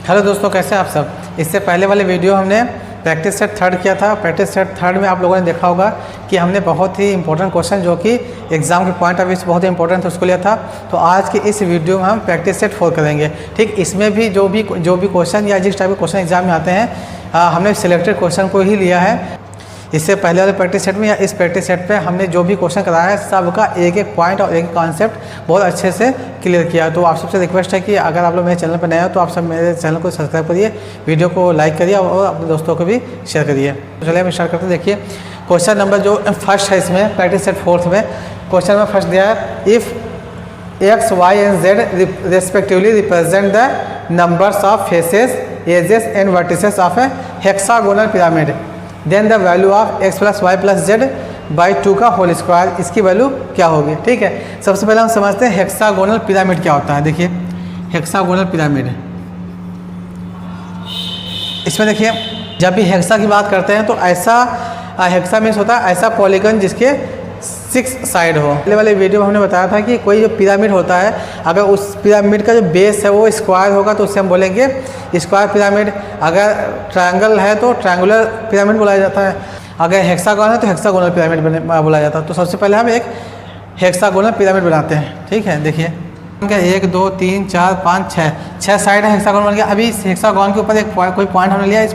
Hello दोस्तों, कैसे हैं आप सब। इससे पहले वाले वीडियो हमने प्रैक्टिस सेट थर्ड किया था। प्रैक्टिस सेट थर्ड में आप लोगों ने देखा होगा कि हमने बहुत ही इंपॉर्टेंट क्वेश्चन जो कि एग्जाम के पॉइंट ऑफ व्यू से बहुत ही इंपॉर्टेंट था उसको लिया था। तो आज के इस वीडियो में हम प्रैक्टिस सेट 4 करेंगे। ठीक, इसमें भी जो भी क्वेश्चन या जिस टाइप के क्वेश्चन एग्जाम में आते हैं हमने सिलेक्टेड क्वेश्चन को ही लिया है। इससे पहले वाले प्रैक्टिस सेट में या इस प्रैक्टिस सेट पे हमने जो भी क्वेश्चन कराया है सबका एक एक पॉइंट और एक कॉन्सेप्ट बहुत अच्छे से क्लियर किया। तो आप सबसे रिक्वेस्ट है कि अगर आप लोग मेरे चैनल पर नए हो तो आप सब मेरे चैनल को सब्सक्राइब करिए, वीडियो को लाइक करिए और अपने दोस्तों को भी शेयर करिए। तो चलिए हम स्टार्ट करते हैं। देखिए क्वेश्चन नंबर जो फर्स्ट है इसमें प्रैक्टिस सेट 4 में क्वेश्चन नंबर फर्स्ट दिया है, if x y and z respectively represent the numbers of faces edges and vertices of a hexagonal pyramid, then the value of x plus y plus z by 2 का whole square, इसकी value क्या होगी। ठीक है, सबसे पहले हम समझते हैं हेक्सागोनल पिरामिड क्या होता है। देखिए हेक्सागोनल पिरामिड, इसमें देखिए जब भी हेक्सा की बात करते हैं तो ऐसा हेक्सा मीन्स होता है ऐसा पॉलीगन जिसके 6 साइड हो। पहले वाले वीडियो में हमने बताया था कि कोई जो पिरामिड होता है अगर उस पिरामिड का जो बेस है वो स्क्वायर होगा तो उससे हम बोलेंगे स्क्वायर पिरामिड। अगर ट्रायंगल है तो ट्रायंगुलर पिरामिड बोला जाता है। अगर हेक्सागोन है तो हेक्सागोनल पिरामिड बोला जाता है। तो सबसे पहले हम एक हेक्सागोनल पिरामिड बनाते हैं। ठीक है, देखिए 1 2 3 4 5 6 साइड है हेक्सागोन बन गया। अभी इस हेक्सागोन के ऊपर एक कोई पॉइंट हमने लिया, इस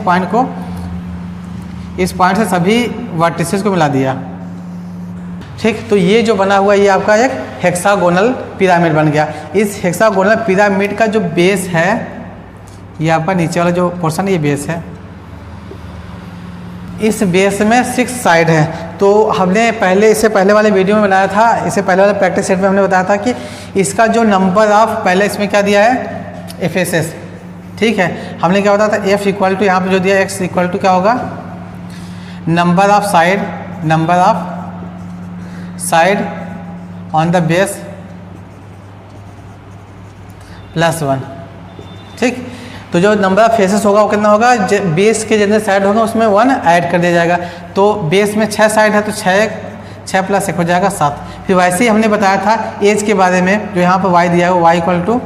पॉइंट से सभी वर्टिसेस को मिला दिया। ठीक, तो ये जो बना हुआ ये आपका एक हेक्सागोनल पिरामिड बन गया। इस हेक्सागोनल पिरामिड का जो बेस है ये आपका नीचे वाला जो पोर्शन है ये बेस है। इस बेस में 6 साइड है। तो हमने इससे पहले वाले वीडियो में बनाया था, इससे पहले वाले प्रैक्टिस सेट में हमने बताया था कि इसका जो नंबर ऑफ पहले इसमें क्या दिया है एफएसएस। ठीक है, हमने क्या बताया था एफ इक्वल टू यहाँ पे जो दिया एक्स इक्वल टू क्या होगा number of side on the base plus 1। ठीक, तो जो नंबर ऑफ फेसेस होगा वो कितना होगा, बेस के जितने साइड होगा उसमें 1 ऐड कर दिया जाएगा। तो बेस में 6 साइड है तो 6 प्लस 1 हो जाएगा 7। फिर वैसे ही हमने बताया था एज के बारे में, जो यहाँ पर y दिया है वो y equal to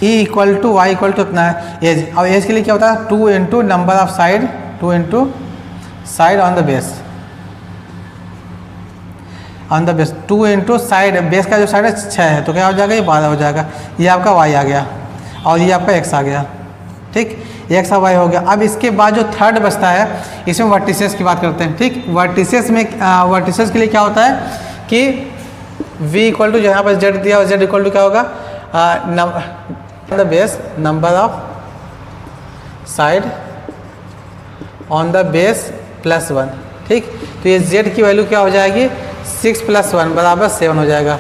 E equal to y equal to इतना है एज। और एज के लिए क्या होता है 2 into number of side, 2 into side on the base, 2 into side, base का जो साइड है 6 है तो क्या हो जाएगा ये 12 हो जाएगा। ये आपका y आ गया और ये आपका x आ गया। ठीक, x और y हो गया। अब इसके बाद जो थर्ड बचता है इसमें वर्टिसेस की बात करते हैं। ठीक, वर्टिसेस के लिए क्या होता है कि v इक्वल टू यहाँ पर z दिया और z इक्वल टू क्या होगा the base number of side on the base plus 1। ठीक, तो ये z की वैल्यू क्या हो जाएगी 6 प्लस 1 बराबर 7 हो जाएगा।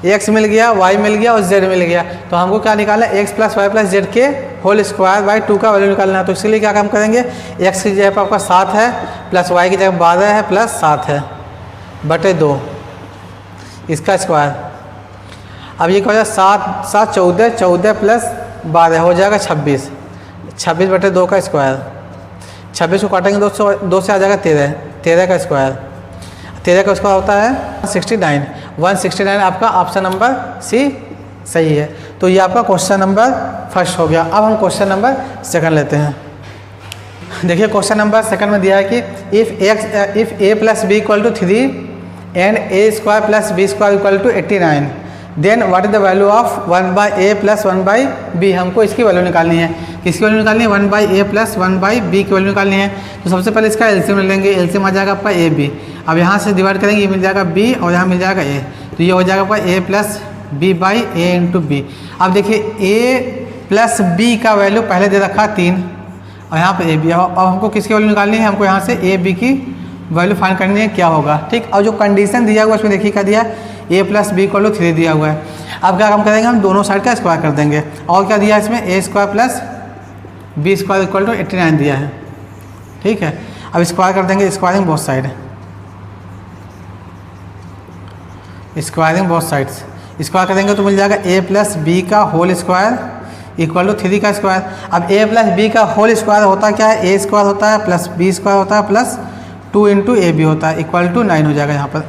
x मिल गया, y मिल गया और z मिल गया। तो हमको क्या निकालना है x plus y plus z के होल स्क्वायर बाई 2 का वैल्यू निकालना है। तो इसके लिए क्या काम करेंगे, x की जगह पर आपका 7 है प्लस y की जगह 12 है प्लस 7 है बटे 2 इसका स्क्वायर। अब ये क्या हो जाएगा 7 14 प्लस 12 हो जाएगा 26 बटे 2 का स्क्वायर। 26 को काटेंगे 2 से आ जाएगा 13 का स्क्वायर। 13 का स्क्वायर होता है 169 आपका ऑप्शन नंबर सी सही है। तो ये आपका क्वेश्चन नंबर फर्स्ट हो गया। अब हम क्वेश्चन नंबर सेकंड लेते हैं। देखिए क्वेश्चन नंबर सेकंड में दिया है कि if a plus b equal to 3 and a square plus b square equal to 89, then what is the value of 1 by a plus 1 by b. हमको इसकी value निकालनी है। किसकी वैल्यू निकालनी है 1 by a plus 1 by b की value निकालनी है। तो सबसे पहले इसका एलसीएम ले लेंगे। एलसीएम आ जाएगा आपका ए बी। अब यहाँ से डिवाइड करेंगे, ये मिल जाएगा बी और यहाँ मिल जाएगा ए। तो ये हो जाएगा आपका a plus b by a into b. अब देखिए ए प्लस बी का वैल्यू पहले दे रखा 3 और यहाँ पर ए बी। अब हमको किसकी वैल्यू निकालनी है, हमको यहाँ से ए बी की वैल्यू फाइंड करनी है क्या होगा। ठीक, और जो कंडीशन दिया हुआ है उसमें देखिए क्या दिया है a plus b equal to 3 दिया हुआ है। अब क्या काम करेंगे, हम दोनों साइड का स्क्वायर कर देंगे। और क्या दिया है इसमें a square plus b square equal to 89 दिया है। ठीक है, अब स्क्वायर कर देंगे, स्क्वायरिंग बोथ साइड्स स्क्वायर करेंगे तो मिल जाएगा a प्लस बी का होल स्क्वायर इक्वल टू 3 का स्क्वायर। अब a प्लस बी का होल स्क्वायर होता क्या है, a स्क्वायर होता है प्लस बी स्क्वायर होता है प्लस 2 इंटू ए बी होता है इक्वल टू 9 हो जाएगा यहाँ पर।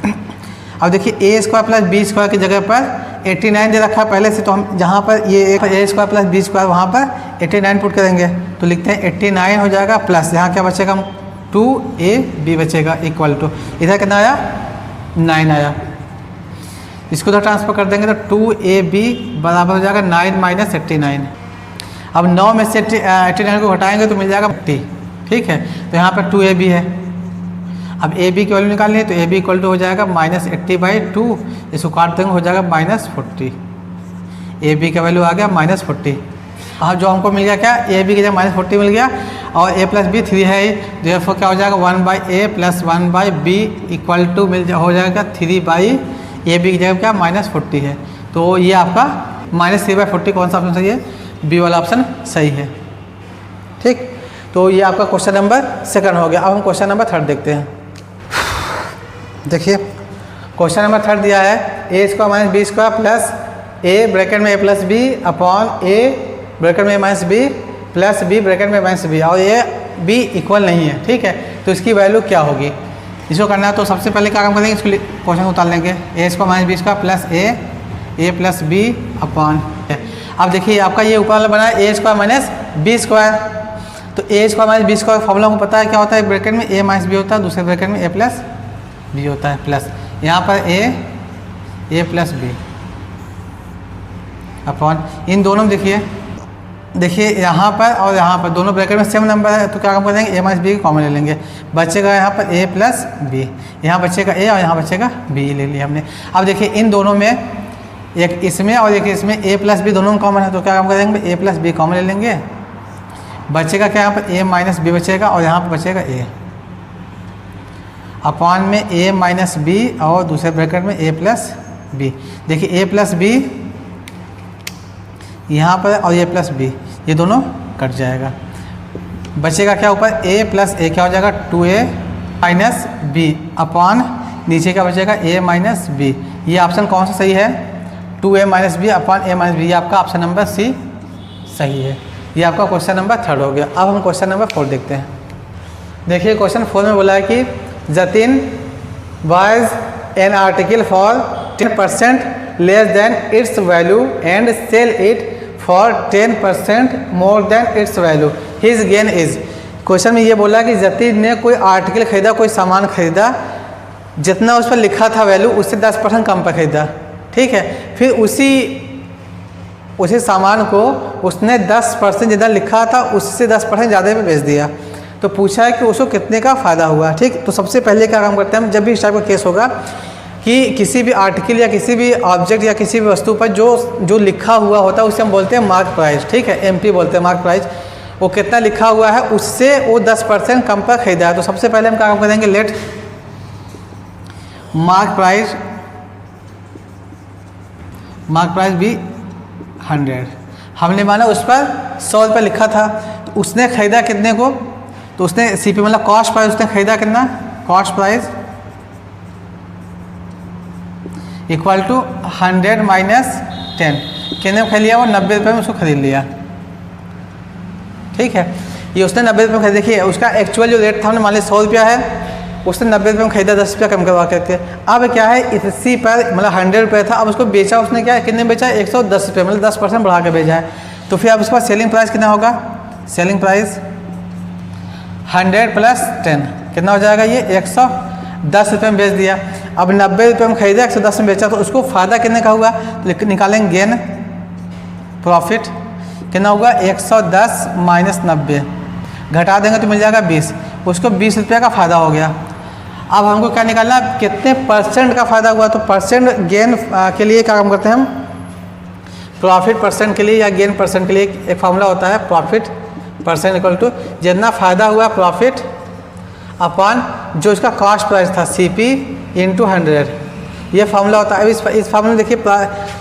अब देखिए ए स्क्वायर प्लस बी स्क्वायर की जगह पर 89 दे रखा है पहले से, तो हम जहाँ पर ये a square plus b square वहाँ पर 89 पुट करेंगे तो लिखते हैं 89 हो जाएगा, प्लस यहाँ क्या बचेगा 2ab बचेगा इक्वल टू, इधर कितना आया 9 आया, इसको तो ट्रांसफर कर देंगे तो 2ab बराबर हो जाएगा 9 माइनस 89। अब 9 में से 89 को घटाएंगे तो मिल जाएगा 40, ठीक है। तो यहाँ पर 2ab है, अब ab की वैल्यू निकालनी है तो ab इक्वल टू हो जाएगा -80/2, इसको काट देंगे हो जाएगा -40, ab का वैल्यू आ गया -40। अब जो हमको मिल गया क्या, ab की जगह -40 मिल गया और a प्लस बी 3 है, therefore क्या हो जाएगा 1/a plus 1/b equal to हो जाएगा 3/ab की जगह क्या -40 है, तो ये आपका -3/40 कौन सा ऑप्शन सही है, बी वाला ऑप्शन सही है, ठीक। तो ये आपका क्वेश्चन नंबर 2 हो गया। अब हम क्वेश्चन नंबर 3 देखते हैं। देखिए क्वेश्चन नंबर 3 दिया है a square minus b square plus a bracket में a plus b upon a bracket में minus b plus b bracket में माइनस बी, और ये बी इक्वल नहीं है, ठीक है। तो इसकी वैल्यू क्या होगी, इसको करना है तो सबसे पहले क्या काम करेंगे, इसको क्वेश्चन उतार लेंगे a square minus b square plus a plus b upon. अब देखिए आपका ये ऊपर वाला बना है a square minus b square, तो a square minus b square formula को पता है क्या होता है, ब्रैकेट में ए माइनस बी होता है, दूसरे ब्रैकेट में ए प्लस बी होता है, प्लस यहाँ पर ए प्लस बी अपॉन इन दोनों देखिए यहाँ पर और यहाँ पर दोनों ब्रैकेट में सेम नंबर है, तो क्या काम कर देंगे ए माइनस बी कॉमन ले लेंगे, बचेगा यहाँ पर ए प्लस बी, यहाँ बचेगा ए और यहाँ बचेगा बी ले लिया हमने। अब देखिए इन दोनों में एक इसमें और एक इसमें ए प्लस बी दोनों में कॉमन है, तो क्या काम कर देंगे ए प्लस बी कॉमन ले लेंगे, बचेगा क्या यहाँ पर ए माइनस बी बचेगा और यहाँ पर बचेगा ए अपॉन में ए माइनस बी और दूसरे ब्रैकेट में ए प्लस बी। देखिए ए प्लस बी यहाँ पर और ए प्लस बी ये दोनों कट जाएगा, बचेगा क्या ऊपर ए प्लस ए, क्या हो जाएगा 2a माइनस बी अपॉन नीचे क्या बचेगा ए माइनस बी। ये ऑप्शन कौन सा सही है, 2a माइनस बी अपॉन ए माइनस बी, ये आपका ऑप्शन नंबर सी सही है। ये आपका क्वेश्चन नंबर 3 हो गया। अब हम क्वेश्चन नंबर 4 देखते हैं। देखिए क्वेश्चन 4 में बोला है कि Jatin buys an article for 10% less than its value and sell it for 10% more than its value, his gain is. Question में ये बोला कि जतिन ने कोई आर्टिकल खरीदा, कोई सामान खरीदा, जितना उस पर लिखा था वैल्यू उससे 10% कम पर खरीदा, ठीक है। फिर उसी सामान को उसने 10% जितना लिखा था उससे 10% ज़्यादा पे बेच दिया, तो पूछा है कि उसको कितने का फ़ायदा हुआ, ठीक। तो सबसे पहले क्या काम करते हैं हम, जब भी इस टाइप का केस होगा कि किसी भी आर्टिकल या किसी भी ऑब्जेक्ट या किसी भी वस्तु पर जो लिखा हुआ होता है उसे हम बोलते हैं मार्क प्राइस, ठीक है, एमपी बोलते हैं मार्क प्राइस। वो कितना लिखा हुआ है उससे वो 10% कम पर खरीदा है, तो सबसे पहले हम क्या काम करेंगे, लेट मार्क प्राइस भी 100, हमने माना उस पर 100 रुपये लिखा था, तो उसने खरीदा कितने को, तो उसने सीपी मतलब कॉस्ट प्राइस उसने खरीदा कितना, cost price equal to 100 minus 10, कितने में खरीद लिया वो 90 रुपये में उसको खरीद लिया, ठीक है। ये उसने 90 रुपये में खरीद, देखिए उसका एक्चुअल जो रेट था हमने मान लिया 100 रुपया है, उसने 90 रुपये में खरीदा, 10 रुपया कम करवा करके। अब क्या है इसी पर मतलब 100 रुपये था, अब उसको बेचा उसने क्या कितने बेचा 110 रुपये, मतलब 10% बढ़ा के बेचा है। तो फिर अब उसका सेलिंग प्राइस कितना होगा, सेलिंग प्राइस 100 प्लस 10 कितना हो जाएगा, ये 110 रुपये में बेच दिया। अब 90 रुपये में खरीदा 110 में बेचा, तो उसको फ़ायदा कितने का हुआ, तो निकालेंगे गेन प्रॉफिट कितना होगा, 110 माइनस 90 घटा देंगे तो मिल जाएगा 20, उसको 20 रुपये का फ़ायदा हो गया। अब हमको क्या निकालना है, कितने परसेंट का फ़ायदा हुआ, तो परसेंट गेन के लिए क्या काम करते हैं हम, प्रॉफिट परसेंट के लिए या गेन परसेंट के लिए एक फार्मूला होता है, प्रॉफिट परसेंट इक्वल टू जितना फ़ायदा हुआ प्रॉफिट अपॉन जो इसका कॉस्ट प्राइस था CP इंटू 100, ये फार्मूला होता है। अब इस फार्मूले में देखिए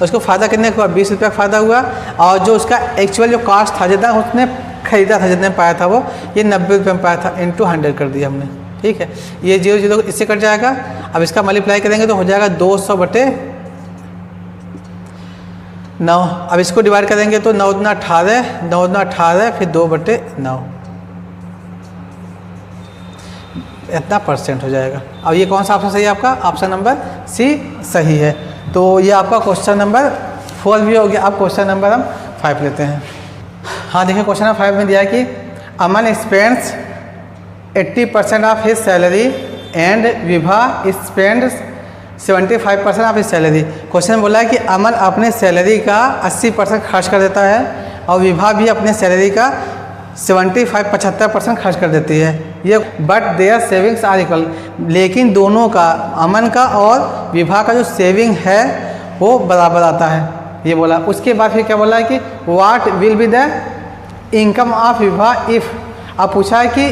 उसको फ़ायदा कितने का हुआ, 20 रुपये का फ़ायदा हुआ, और जो उसका एक्चुअल जो कॉस्ट था जितना उसने खरीदा था जितने पाया था वो ये 90 रुपये में पाया था, इंटू 100 कर दिया हमने, ठीक है। ये 0 इससे कट जाएगा। अब इसका मल्टीप्लाई करेंगे तो हो जाएगा 200/9। अब इसको डिवाइड करेंगे तो 9 दूना 18, 9 दूना 18 फिर 2/9, इतना परसेंट हो जाएगा। अब ये कौन सा ऑप्शन सही है आपका? ऑप्शन नंबर सी सही है। तो ये आपका क्वेश्चन नंबर 4 भी हो गया। अब क्वेश्चन नंबर हम 5 लेते हैं। हाँ देखिए, क्वेश्चन नंबर 5 में दिया है कि Aman spends 80% of his salary and Vibha spends 75% of his salary. Question में बोला है कि अमन अपने सैलरी का 80% खर्च कर देता है और विभा भी अपने सैलरी का 75% खर्च कर देती है। ये but their savings are equal, लेकिन दोनों का, अमन का और विभा का जो सेविंग है वो बराबर आता है, ये बोला। उसके बाद फिर क्या बोला है कि what will be the income of Vibha if. अब पूछा है कि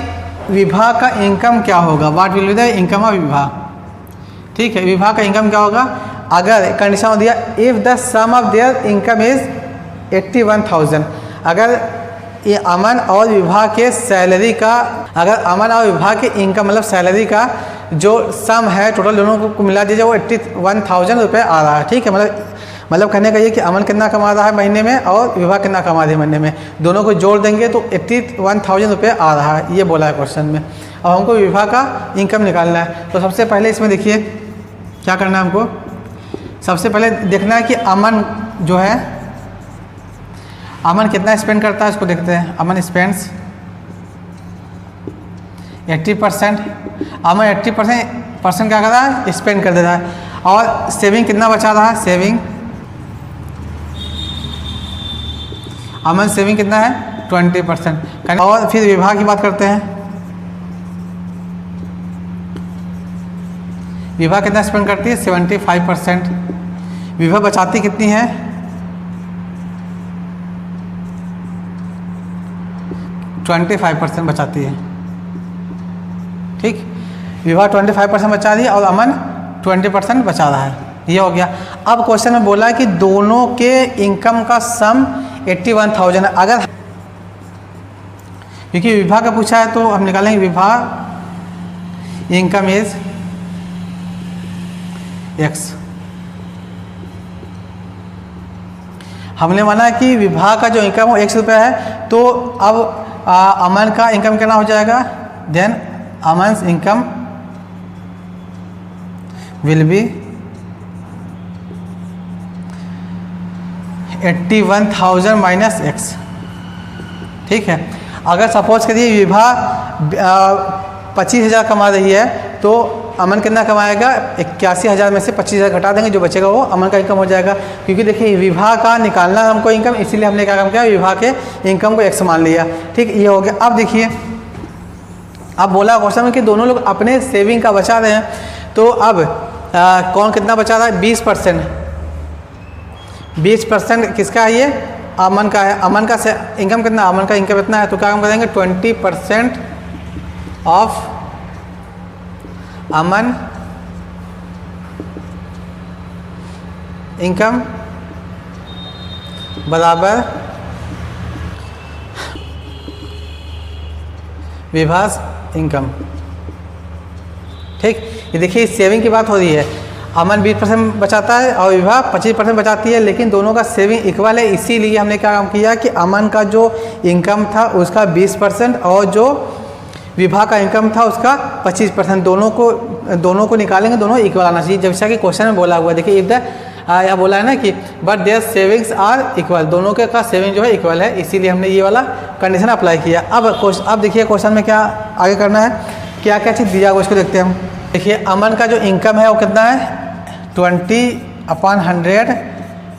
विभा का इनकम क्या होगा, what will be the income of Vibha. ठीक है, विभा का इनकम क्या होगा? अगर कंडीशन दिया if the sum of their income is 81,000, अगर ये अमन और विभा के सैलरी का, अगर अमन और विभा के इनकम मतलब सैलरी का जो सम है टोटल दोनों को मिला दीजिए वो 81,000 रुपये आ रहा है। ठीक है, मतलब कहने का ये कि अमन कितना कमा रहा है महीने में और विभा कितना कमा रही है महीने में, दोनों को जोड़ देंगे तो 81,000 रुपये आ रहा है, ये बोला है क्वेश्चन में। अब हमको विभा का इनकम निकालना है। तो सबसे पहले इसमें देखिए क्या करना है हमको। सबसे पहले देखना है कि अमन जो है, अमन कितना स्पेंड करता है उसको देखते हैं। अमन स्पेंड्स 80%, अमन 80% क्या कर रहा है? स्पेंड कर दे रहा है। और सेविंग कितना बचा रहा है? सेविंग, अमन सेविंग कितना है? 20%। और फिर विभा की बात करते हैं। विभा कितना स्पेंड करती है? 75%। विभा बचाती कितनी है? 25% बचाती है। ठीक, विभा 25% बचा रही है और अमन 20% बचा रहा है, ये हो गया। अब क्वेश्चन में बोला है कि दोनों के इनकम का सम 81,000 है। अगर क्योंकि विभा का पूछा है तो हम निकालेंगे विभा इनकम इज x। हमने माना कि विभा का जो इनकम वो 1 रुपये है, तो अब अमन का इनकम कितना हो जाएगा? Then Aman's income will be 81,000 minus x। ठीक है, अगर सपोज करिए विभा 25,000 कमा रही है तो अमन कितना कमाएगा? 81,000 में से 25,000 घटा देंगे, जो बचेगा वो अमन का इनकम हो जाएगा। क्योंकि देखिए विभा का निकालना हमको इनकम, इसीलिए हमने क्या काम किया? विभा के इनकम को x मान लिया। ठीक, ये हो गया। अब देखिए, अब बोला क्वेश्चन में कि दोनों लोग अपने सेविंग का बचा रहे हैं, तो अब कौन कितना बचा रहा है? 20%। 20% किसका है? ये अमन का है। अमन का इनकम कितना? अमन का इनकम इतना है, तो क्या काम करेंगे? 20% ऑफ अमन इनकम बराबर विभास इनकम। ठीक, ये देखिए सेविंग की बात हो रही है। अमन 20% बचाता है और विभा 25% बचाती है, लेकिन दोनों का सेविंग इक्वल है। इसीलिए हमने क्या काम किया कि अमन का जो इनकम था उसका 20% और जो विभा का इनकम था उसका 25%, दोनों को निकालेंगे, दोनों इक्वल आना चाहिए, जैसा कि क्वेश्चन में बोला हुआ। देखिए इधर यहाँ बोला है ना कि but their savings are equal, दोनों के का सेविंग जो है इक्वल है, इसीलिए हमने ये वाला कंडीशन अप्लाई किया। अब देखिए क्वेश्चन में क्या आगे करना है, क्या क्या चीज़ दिया हुआ उसको देखते हैं हम। देखिए अमन का जो इनकम है वो कितना है? 20/100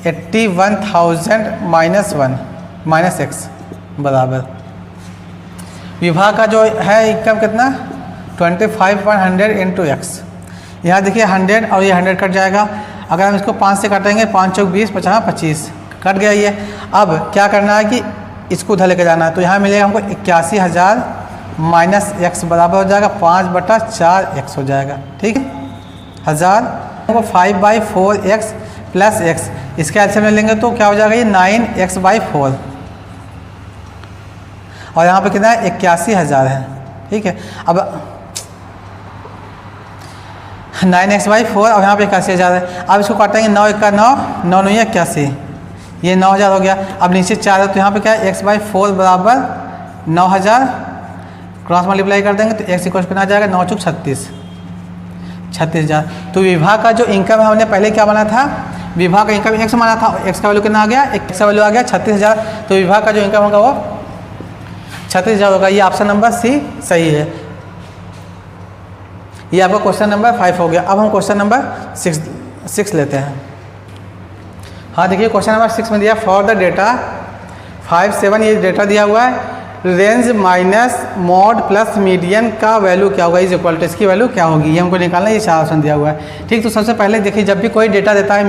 81,000 माइनस 1 माइनस x बराबर विभा का जो है इनकम कितना? 25/100 इंटू x। यहाँ देखिए 100 और ये 100 कट जाएगा। अगर हम इसको 5 से काटेंगे, 5 चौक 20, 50 25 कट गया ये। अब क्या करना है कि इसको उधर लेकर जाना है, तो यहाँ मिलेगा हमको 81,000 माइनस x बराबर हो जाएगा 5/4x हो जाएगा। ठीक है, 1000 को 5/4x प्लस x, इसके एलसीएम में लेंगे तो क्या हो जाएगा? ये 9x/4 और यहाँ पे कितना है? 81,000 है। ठीक है, अब 9x/4 और यहाँ पे 81,000 है। अब इसको काटेंगे 9 1 का 9, 9 9 81, ये 9,000 हो गया। अब नीचे 4 है तो यहाँ पे क्या है? x/4 बराबर 9,000 क्रॉस मल्टीप्लाई कर देंगे तो x इक्वल कितना आ जाएगा, 9 चौक 36, 36,000। तो विभा का जो इनकम है हमने पहले क्या बना था, विभा का इनकम x माना था, x का वैल्यू कितना आ गया, x का वैल्यू आ गया 36,000। तो विभा का जो इनकम होगा वो 36,000 होगा। ये ऑप्शन नंबर सी सही है। ये आपका क्वेश्चन नंबर 5 हो गया। अब हम क्वेश्चन नंबर 6 लेते हैं। हाँ देखिए क्वेश्चन नंबर 6 में दिया फॉर द डेटा 5, 7 ये डेटा दिया हुआ है, range minus mod plus median का वैल्यू क्या होगा, इज इक्वल टू इसकी वैल्यू क्या होगी, ये हमको निकालना है। ये 4 ऑप्शन दिया हुआ है। ठीक, तो सबसे पहले देखिए जब भी कोई डेटा देता है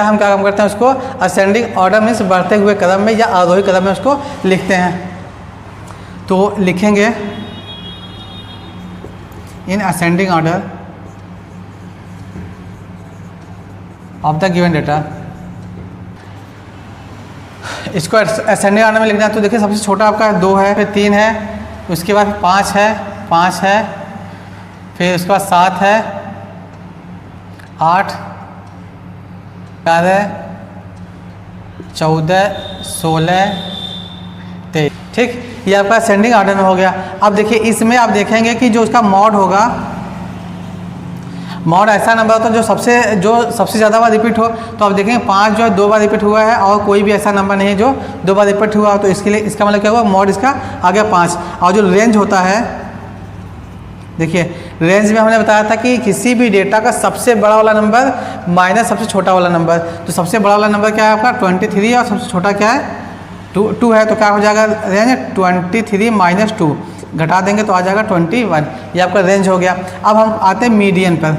हम क्या काम करते हैं, उसको असेंडिंग ऑर्डर मीन्स बढ़ते हुए क्रम में या आरोही क्रम में उसको लिखते हैं। तो लिखेंगे in ascending order of the given data. इसको असेंडिंग ऑर्डर में लिखना है। तो देखिए सबसे छोटा आपका 2 है, फिर 3 है, उसके बाद 5 है, फिर उसके बाद 7 है, 8, 11, 14, 16, 23। ठीक, ये आपका असेंडिंग ऑर्डर में हो गया। अब देखिए इसमें आप देखेंगे कि जो उसका मॉड होगा, मॉड ऐसा नंबर होता है जो सबसे ज़्यादा बार रिपीट हो। तो आप देखेंगे 5 जो है 2 बार रिपीट हुआ है और कोई भी ऐसा नंबर नहीं है जो 2 बार रिपीट हुआ हो। तो इसके लिए इसका मतलब क्या हुआ, मॉड इसका आ गया 5। और जो रेंज होता है, देखिए रेंज में हमने बताया था कि किसी भी डेटा का सबसे बड़ा वाला नंबर माइनस सबसे छोटा वाला नंबर। तो सबसे बड़ा वाला नंबर क्या है आपका 23 और सबसे छोटा क्या है 2 है। तो क्या हो जाएगा रेंज 23 माइनस 2 घटा देंगे तो आ जाएगा 21। ये आपका रेंज हो गया। अब हम आते हैं मीडियन पर।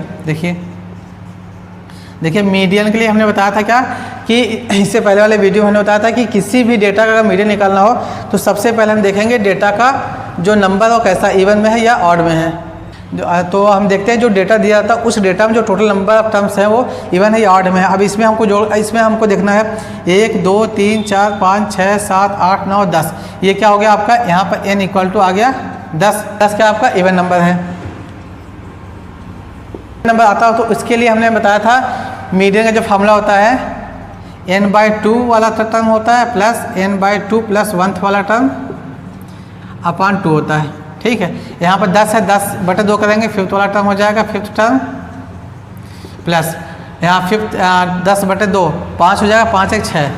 देखिए मीडियन के लिए हमने बताया था क्या कि इससे पहले वाले वीडियो में हमने बताया था कि किसी भी डेटा का अगर मीडियन निकालना हो तो सबसे पहले हम देखेंगे डेटा का जो नंबर हो कैसा, इवन में है या ऑड में है। तो हम देखते हैं जो डेटा दिया था उस डेटा में जो टोटल नंबर ऑफ टर्म्स हैं वो इवन है या ऑड में है। अब इसमें हमको देखना है 1 2 3 4 5 6 7 8 9 10। ये क्या हो गया आपका, यहाँ पर n इक्वल टू आ गया 10। 10 क्या आपका इवन नंबर है। नंबर आता हो तो उसके लिए हमने बताया था मीडियन का जो फॉर्मूला होता है n/2 वाला टर्म होता है प्लस n/2 प्लस 1th वाला टर्म अपॉन 2 होता है। ठीक है, यहाँ पर 10 है, 10/2 करेंगे 5th वाला टर्म हो जाएगा 5th टर्म प्लस यहाँ 10/2 5 हो जाएगा, 5 1 6,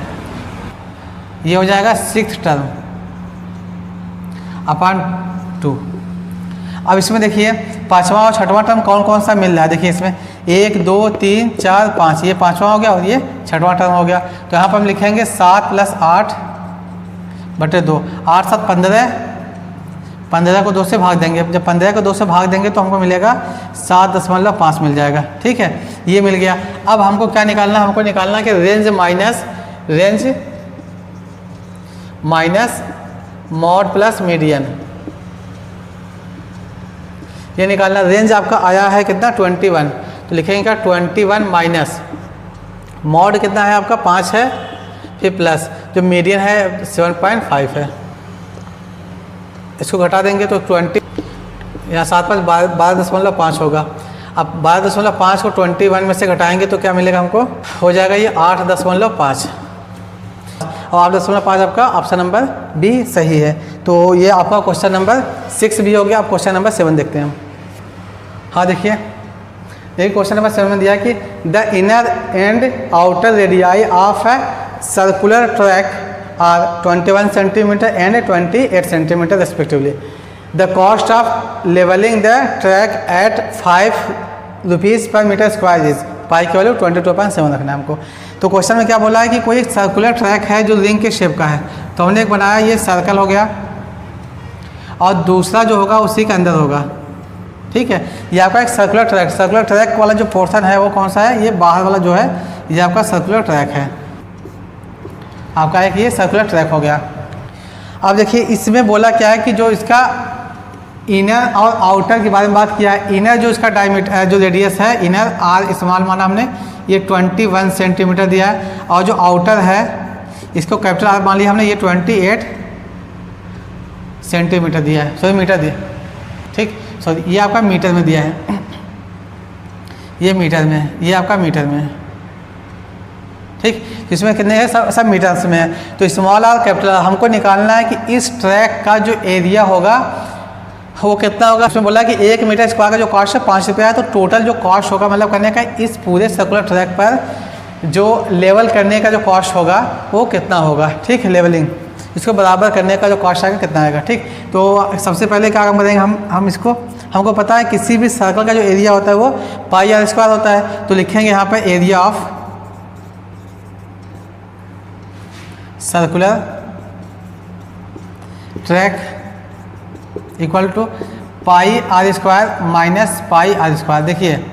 ये हो जाएगा 6th टर्म अपॉन 2। अब इसमें देखिए 5वां और 6वां टर्म कौन कौन सा मिल रहा है। देखिए इसमें 1 2 3 4 5, ये 5वां हो गया और ये 6वां टर्म हो गया। तो यहाँ पर हम लिखेंगे 7 + 8/2, 8 7 15, 15 को 2 से भाग देंगे। जब 15 को 2 से भाग देंगे तो हमको मिलेगा 7.5 मिल जाएगा। ठीक है, ये मिल गया। अब हमको क्या निकालना है, हमको निकालना है कि range minus mod plus median, ये निकालना। रेंज आपका आया है कितना 21, तो लिखेंगे क्या 21 माइनस मॉड कितना है आपका 5 है, फिर प्लस जो मीडियन है 7.5 है, इसको घटा देंगे तो 20, यहाँ 7 5 12.5 होगा। अब 12.5 को 21 में से घटाएंगे तो क्या मिलेगा हमको, हो जाएगा ये 8.5 और 8.5 आपका ऑप्शन नंबर बी सही है। तो ये आपका क्वेश्चन नंबर 6 भी हो गया। अब क्वेश्चन नंबर 7 देखते हैं हम। हाँ देखिए क्वेश्चन नंबर 7 में दिया कि the inner and outer radii of a circular track are 21 centimetre and 28 centimetre respectively. The cost of levelling the track at 5 rupees per metre square is, pi की वैल्यू 22.7 रखना है हमको। तो क्वेश्चन में क्या बोला है कि कोई एक सर्कुलर ट्रैक है जो रिंग के शेप का है। तो हमने एक बनाया, ये सर्कल हो गया और दूसरा जो होगा उसी के अंदर होगा। ठीक है, ये आपका एक सर्कुलर ट्रैक वाला जो पोर्शन है वो कौन सा है, ये बाहर वाला जो है ये आपका सर्कुलर ट्रैक है। आपका एक ये सर्कुलर ट्रैक हो गया। अब देखिए इसमें बोला क्या है कि जो इसका इनर और आउटर के बारे में बात किया है। इनर जो इसका डायमीटर जो रेडियस है, इनर आर स्मॉल माना हमने, ये 21 सेंटीमीटर दिया है। और जो आउटर है इसको कैपिटल आर मान लिया हमने, ये 28 सेंटीमीटर दिया है, सॉरी मीटर दिया। ठीक, सॉरी ये आपका मीटर में दिया है, ये मीटर में, ये आपका मीटर में है। ठीक, इसमें कितने हैं, सब मीटर्स में है। तो स्मॉल आर कैपिटल आर हमको निकालना है कि इस ट्रैक का जो एरिया होगा वो कितना होगा। उसमें बोला कि 1 मीटर स्क्वायर का जो कॉस्ट है 5 रुपया है, तो टोटल जो कॉस्ट होगा मतलब करने का इस पूरे सर्कुलर ट्रैक पर जो लेवल करने का जो कॉस्ट होगा वो कितना होगा। ठीक है, लेवलिंग इसको बराबर करने का जो कॉस्ट आएगा कितना आएगा। ठीक, तो सबसे पहले क्या काम करेंगे हम इसको, हमको पता है किसी भी सर्कल का जो एरिया होता है वो पाई आर स्क्वायर होता है, तो लिखेंगे यहाँ पर area of circular track equal to pi are square minus pi are square. देखिए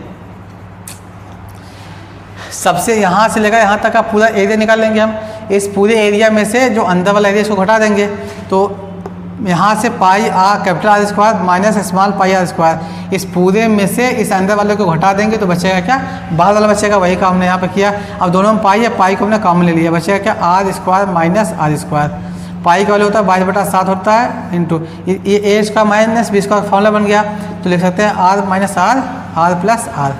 सबसे यहाँ से लेकर यहाँ तक का पूरा एरिया निकाल लेंगे हम, इस पूरे एरिया में से जो अंदर वाला एरिया इसको घटा देंगे, तो यहाँ से pi r capital R square minus small pi are square, इस पूरे में से इस अंदर वाले को घटा देंगे तो बचेगा क्या, बाहर वाला बचेगा। वही काम हमने यहाँ पे किया। अब दोनों में पाई है, पाई को हमने कॉमन ले लिया, बचेगा क्या, r square minus r square. Pi का वैल्यू होता है 22/7 होता है इंटू ये a square minus b square formula बन गया, तो लिख सकते हैं r minus r, r plus r.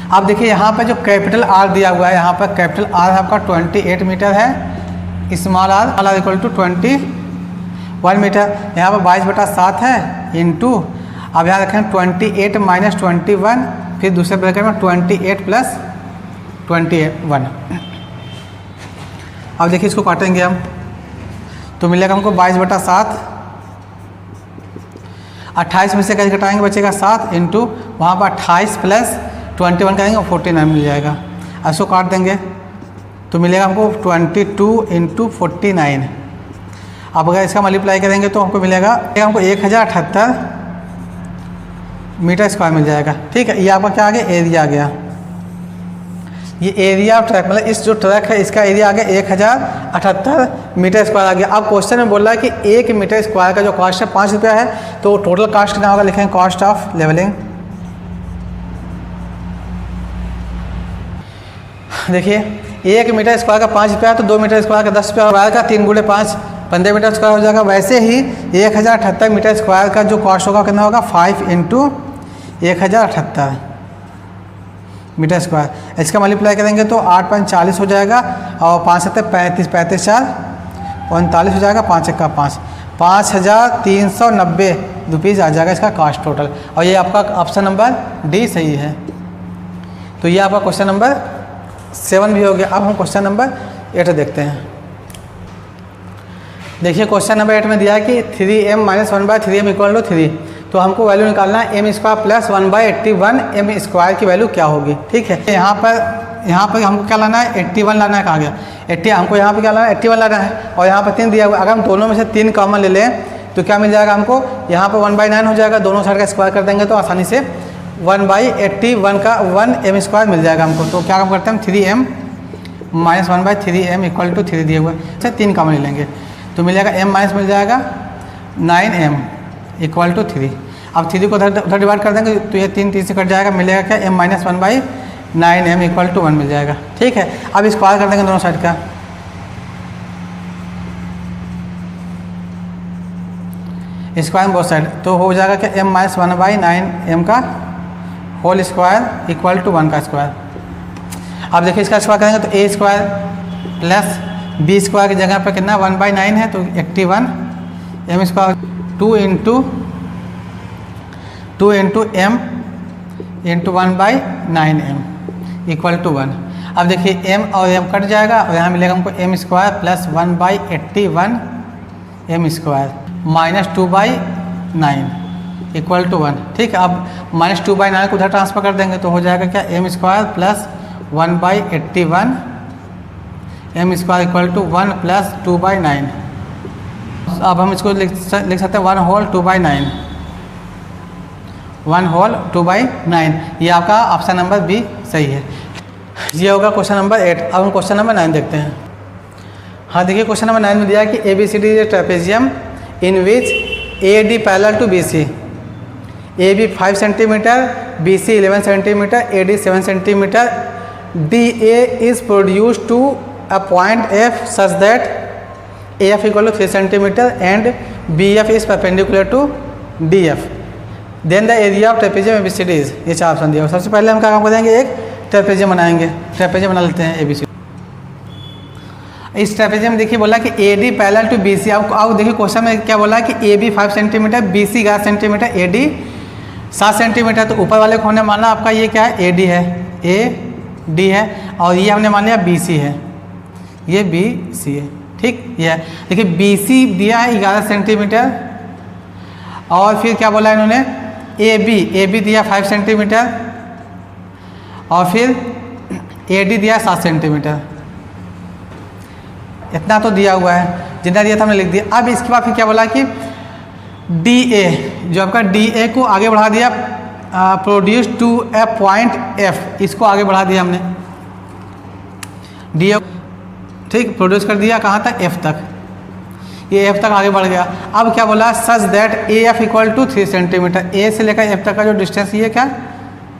अब देखिए यहाँ पर जो कैपिटल आर दिया हुआ है, यहाँ पर कैपिटल आर आपका 28 मीटर है, small r equal to 21 metre. यहाँ पर 22/7 है इंटू, अब यहाँ रखें 28 माइनस 21, फिर दूसरे ब्रैकेट में 28 प्लस 21। अब देखिए इसको काटेंगे हम, तो मिलेगा हमको 22/7, 28 में से कैसे घटाएंगे, बचेगा 7 इंटू वहाँ पर 28 प्लस 21 करेंगे और 49 मिल जाएगा। इसको काट देंगे तो मिलेगा हमको 22 इंटू 49। अब अगर इसका मल्टीप्लाई करेंगे तो हमको मिलेगा 1078 मीटर स्क्वायर मिल जाएगा। ठीक है, ये आपका क्या आ गया, एरिया आ गया। ये एरिया ऑफ ट्रैक मतलब इस जो ट्रैक है इसका एरिया आ गया 1078 मीटर स्क्वायर आ गया। अब क्वेश्चन में बोल रहा है कि 1 मीटर स्क्वायर का जो कॉस्ट है 5 रुपया है, तो टोटल कॉस्ट कितना होगा, लिखेंगे कॉस्ट ऑफ लेवलिंग। देखिए 1 मीटर स्क्वायर का 5 रुपया, तो 2 मीटर स्क्वायर का 10 रुपया, स्क्वायर का 3 × 5 15 मीटर स्क्वायर हो जाएगा। वैसे ही 1078 मीटर स्क्वायर का जो कॉस्ट होगा कितना होगा, 5 इंटू 1078 मीटर स्क्वायर। इसका मल्टीप्लाई करेंगे तो 8 5 40 हो जाएगा, और 5 7 35 35 4 39 हो जाएगा, 5 1 5 5390 रुपीज़ आ जाएगा इसका कॉस्ट टोटल। और ये आपका ऑप्शन नंबर डी सही है। तो ये आपका क्वेश्चन नंबर 7 भी हो गया। अब हम क्वेश्चन नंबर 8 देखते हैं। देखिए क्वेश्चन नंबर 8 में दिया है कि 3m - 1/3m = 3, तो हमको वैल्यू निकालना है m square plus 1/81 m square की वैल्यू क्या होगी। ठीक है, यहाँ पर हमको क्या लाना है, 81 लाना है। कहाँ गया 80, हमको यहाँ पे क्या लाना है, 81 लाना है, और यहाँ पर 3 दिया हुआ। अगर हम दोनों में से 3 कॉमन ले लें तो क्या मिल जाएगा हमको, यहाँ पर 1/9 हो जाएगा, दोनों साइड का स्क्वायर कर देंगे तो आसानी से 1/81 का 1m स्क्वायर मिल जाएगा हमको। तो क्या काम करते हैं हम, 3m - 1/3m = 3 दिए हुए, अच्छा 3 कॉमन ले लेंगे तो मिल जाएगा m माइनस मिल जाएगा 9m = 3। अब 3 को उधर डिवाइड कर देंगे तो ये 3 से कट जाएगा, मिलेगा क्या, m - 1/9m = 1 मिल जाएगा। ठीक है, अब स्क्वायर कर देंगे दोनों साइड का, स्क्वायर बोथ साइड, तो हो जाएगा क्या, m - 1/9m का होल स्क्वायर = 1 का स्क्वायर। अब देखिए इसका स्क्वायर करेंगे तो a square plus b square की जगह पर कितना 1/9 है तो 81 m square 2 into m into 1/9m = 1। अब देखिए m और m कट जाएगा और यहाँ मिलेगा हमको m square plus 1/81 m square minus 2/9 = 1। ठीक है, अब -2/9 को उधर ट्रांसफर कर देंगे तो हो जाएगा क्या, m square plus 1/81 m square = 1 plus 2/9। अब हम इसको लिख सकते हैं 1 होल 2/9, 1 होल 2/9। ये आपका ऑप्शन नंबर बी सही है। ये होगा क्वेश्चन नंबर 8। अब हम क्वेश्चन नंबर 9 देखते हैं। हाँ देखिए क्वेश्चन नंबर 9 में दिया है कि ABCD is a trapezium in which AD parallel to BC, AB 5 centimetre, BC 11 centimetre, AD 7 centimetre, DA is produced to a point F such that AF = 3 centimeter and BF is perpendicular to DF. Then the area of trapezium ABCD is, ये 4 option दिया। सबसे पहले हम क्या काम करेंगे, एक trapezium बनाएंगे। ट्रेपेजियम बना लेते हैं ABC। इस ट्रेपेजियम देखिए बोला कि AD पैरेलल टू BC। अब देखिए क्वेश्चन में क्या बोला कि AB 5 centimetre, BC 11 centimetre, AD 7 centimetre. तो ऊपर वाले को हमने माना आपका ये क्या है, AD है, AD है, और ये हमने मान लिया BC है, ये BC है, ठीक। ये है, देखिए BC दिया है 11 सेंटीमीटर, और फिर क्या बोला इन्होंने, AB दिया 5 सेंटीमीटर, और फिर AD दिया 7 सेंटीमीटर। इतना तो दिया हुआ है, जितना दिया था हमने लिख दिया। अब इसके बाद फिर क्या बोला कि DA, जो आपका DA को आगे बढ़ा दिया, produce to a point F, इसको आगे बढ़ा दिया हमने, DA, ठीक, प्रोड्यूस कर दिया कहाँ तक, F तक, ये F तक आगे बढ़ गया। अब क्या बोला, such that AF equal to 3 centimetre, A से लेकर F तक का जो डिस्टेंस ये क्या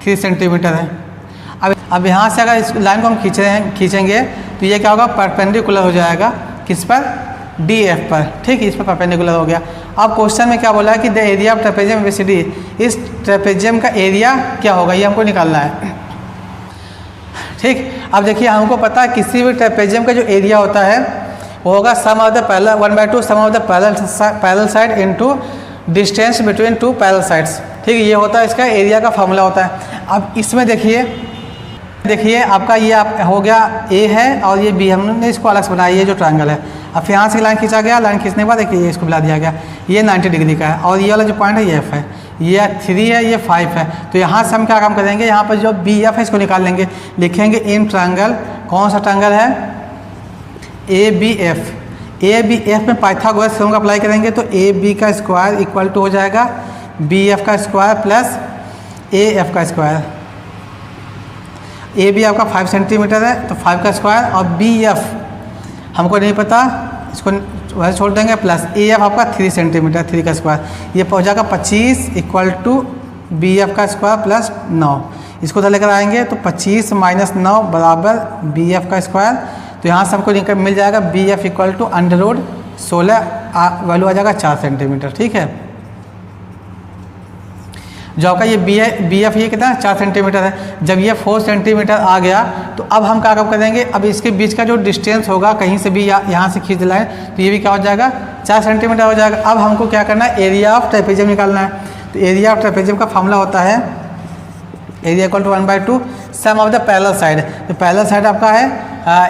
3 सेंटीमीटर है। अब यहाँ से अगर इस लाइन को हम खींचेंगे तो ये क्या होगा, परपेंडिकुलर हो जाएगा, किस पर, DF पर, ठीक, इस पर परपेंडिकुलर हो गया। अब क्वेश्चन में क्या बोला है कि the area of trapezium ABCD, इस ट्रेपेजियम का एरिया क्या होगा, ये हमको निकालना है, ठीक। अब देखिए हमको पता है किसी भी ट्रेपेजियम का जो एरिया होता है वो होगा sum of the parallel 1/2 sum of the parallel side into distance between two parallel sides, ठीक। ये होता है इसका एरिया का फॉर्मूला होता है। अब इसमें देखिए आपका ये हो गया A है और ये B, हमने इसको अलग से बनाया, ये जो ट्रायंगल है। अब फिर यहाँ से लाइन खींचा गया, लाइन खींचने के बाद देखिए इसको मिला दिया गया, ये 90 डिग्री का है, और ये वाला जो पॉइंट है ये F है, ये 3 है, ये 5 है। तो यहाँ से हम क्या काम करेंगे, यहाँ पर जो BF है इसको निकाल लेंगे, लिखेंगे इन ट्रायंगल, कौन सा ट्रायंगल है, ABF। ABF में पाइथागोरस थ्योरम का अप्लाई करेंगे तो AB का स्क्वायर इक्वल टू हो जाएगा BF का स्क्वायर प्लस AF का स्क्वायर। AB आपका 5 सेंटीमीटर है तो 5 का स्क्वायर, और BF हमको नहीं पता, इसको वैसे छोड़ देंगे, प्लस AF आपका 3 सेंटीमीटर, 3 का स्क्वायर, ये पहुँच जाएगा 25 इक्वल टू BF का स्क्वायर प्लस 9। इसको उधर लेकर आएंगे तो 25 माइनस 9 बराबर BF का स्क्वायर। तो यहाँ से हमको मिल जाएगा BF इक्वल टू √16, वैल्यू आ जाएगा 4 सेंटीमीटर, ठीक है। जो आपका ये BF ये कितना 4 सेंटीमीटर है। जब ये 4 सेंटीमीटर आ गया तो अब हम क्या करेंगे, अब इसके बीच का जो डिस्टेंस होगा कहीं से भी यहाँ से खींच लाएँ तो ये भी क्या हो जाएगा 4 सेंटीमीटर हो जाएगा। अब हमको क्या करना है, एरिया ऑफ ट्रेपेजियम निकालना है। तो एरिया ऑफ ट्रेपेजियम का फॉर्मूला होता है area equal to 1/2 sum of the parallel side. तो पैरेलल साइड आपका है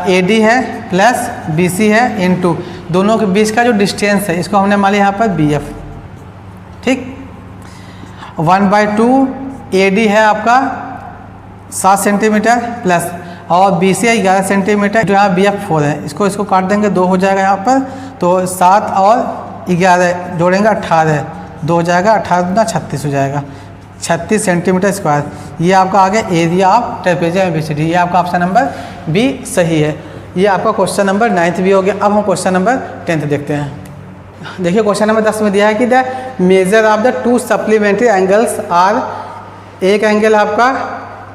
AD है प्लस BC है इनटू दोनों के बीच का जो डिस्टेंस है, इसको हमने मान लिया यहाँ पर BF, ठीक। 1/2 AD है आपका 7 सेंटीमीटर प्लस, और BC है 11 सेंटीमीटर, जो यहाँ BF 4 है, इसको काट देंगे, 2 हो जाएगा यहाँ पर, तो 7 और 11 जोड़ेंगे 18, 2 हो जाएगा, 18 36 हो जाएगा, 36 सेंटीमीटर स्क्वायर। ये आपका आ गया एरिया ऑफ ट्रेपेजियम ABCD। ये आपका ऑप्शन नंबर B सही है। ये आपका क्वेश्चन नंबर 9th भी हो गया। अब हम क्वेश्चन नंबर 10th देखते हैं। देखिए क्वेश्चन नंबर 10 में दिया है कि the measure of the 2 supplementary angles are, एक एंगल आपका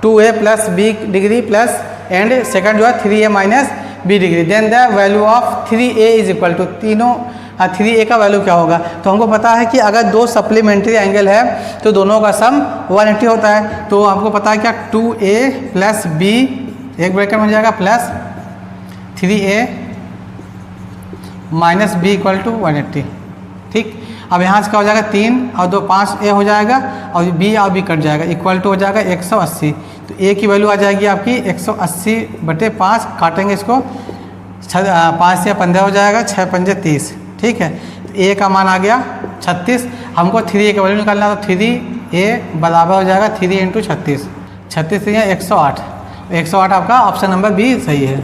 2A plus B degree plus and second जो है 3A minus B degree, then the value of 3A is equal to, तीनों 3A का वैल्यू क्या होगा। तो हमको पता है कि अगर 2 सप्लीमेंट्री एंगल है तो दोनों का सम 180 होता है। तो हमको पता है क्या 2A प्लस B एक ब्रैकेट में जाएगा plus 3A minus B equal to 180, ठीक। अब यहाँ से क्या हो जाएगा 3 और 2 5A हो जाएगा, और B और B कट जाएगा, इक्वल टू हो जाएगा 180। तो A की वैल्यू आ जाएगी आपकी 180/5, काटेंगे इसको 5 से 15 हो जाएगा, 6 पंजे 30, ठीक है। तो A का मान आ गया 36। हमको 3A का वैल्यू निकालना है, तो 3A बराबर हो जाएगा 3 इंटू 36, 36 से 108, 108 आपका ऑप्शन नंबर B सही है।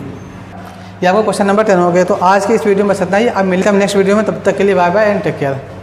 ये आपको क्वेश्चन नंबर 10 हो गया। तो आज के इस वीडियो में बस इतना ही। अब मिलते हैं नेक्स्ट वीडियो में, तब तक के लिए bye bye and take care.